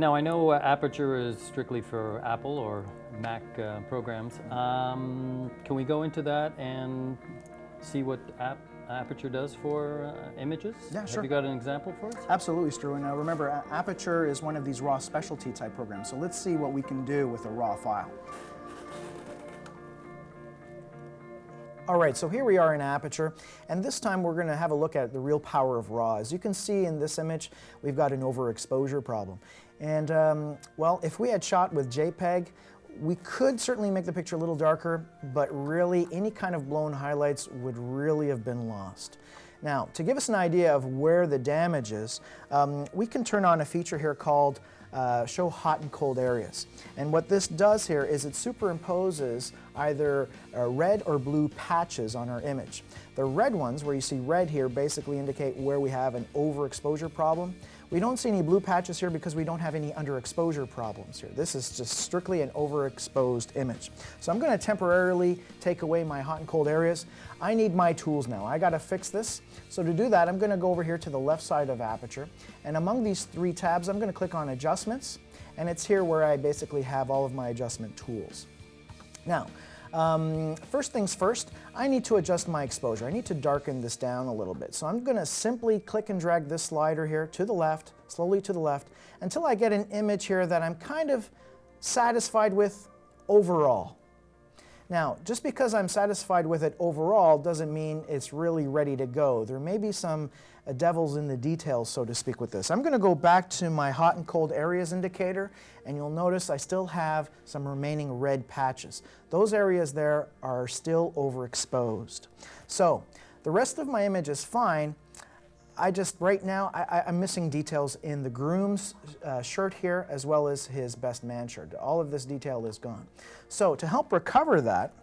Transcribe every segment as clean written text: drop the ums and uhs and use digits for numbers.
Now I know Aperture is strictly for Apple or Mac programs. Can we go into that and see what Aperture does for images? Yeah, sure. Have you got an example for us? Absolutely, Struan. Now remember, Aperture is one of these raw specialty type programs, so let's see what we can do with a raw file. All right, so here we are in Aperture, and this time we're going to have a look at the real power of RAW. As you can see in this image, we've got an overexposure problem. And, well, if we had shot with JPEG, we could certainly make the picture a little darker, but really any kind of blown highlights would really have been lost. Now, to give us an idea of where the damage is, we can turn on a feature here called Show Hot and Cold Areas. And what this does here is it superimposes either red or blue patches on our image. The red ones, where you see red here, basically indicate where we have an overexposure problem. We don't see any blue patches here because we don't have any underexposure problems here. This is just strictly an overexposed image. So I'm going to temporarily take away my hot and cold areas. I need my tools now. I got to fix this. So to do that, I'm going to go over here to the left side of Aperture. And among these three tabs, I'm going to click on Adjustments. And it's here where I basically have all of my adjustment tools. Now, first things first, I need to adjust my exposure. I need to darken this down a little bit. So I'm going to simply click and drag this slider here to the left, slowly to the left, until I get an image here that I'm kind of satisfied with overall. Now, just because I'm satisfied with it overall doesn't mean it's really ready to go. There may be some devils in the details, so to speak, with this. I'm going to go back to my hot and cold areas indicator, and you'll notice I still have some remaining red patches. Those areas there are still overexposed. So the rest of my image is fine. Right now, I'm missing details in the groom's shirt here, as well as his best man shirt. All of this detail is gone. So to help recover that,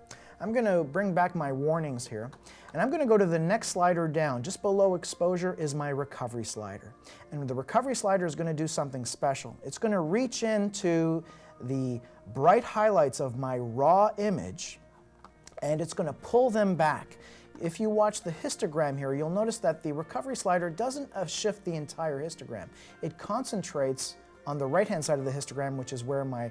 I'm going to bring back my warnings here, and I'm going to go to the next slider down. Just below exposure is my recovery slider. And the recovery slider is going to do something special. It's going to reach into the bright highlights of my raw image, and it's going to pull them back. If you watch the histogram here, you'll notice that the recovery slider doesn't shift the entire histogram. It concentrates on the right-hand side of the histogram, which is where my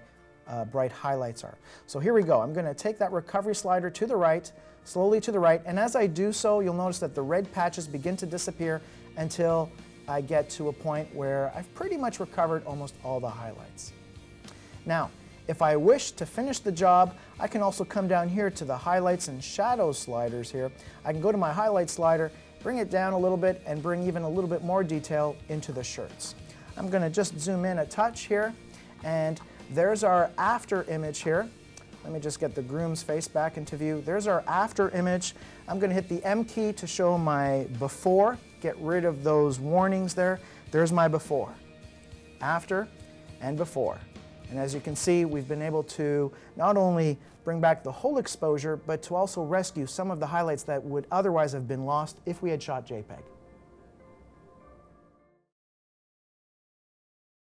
bright highlights are. So here we go. I'm going to take that recovery slider to the right, slowly to the right, and as I do so, you'll notice that the red patches begin to disappear until I get to a point where I've pretty much recovered almost all the highlights. Now, if I wish to finish the job, I can also come down here to the highlights and shadows sliders here. I can go to my highlight slider, bring it down a little bit, and bring even a little bit more detail into the shirts. I'm going to just zoom in a touch here, and there's our after image here. Let me just get the groom's face back into view. There's our after image. I'm going to hit the M key to show my before, get rid of those warnings there. There's my before, after, and before. And as you can see, we've been able to not only bring back the whole exposure, but to also rescue some of the highlights that would otherwise have been lost if we had shot JPEG.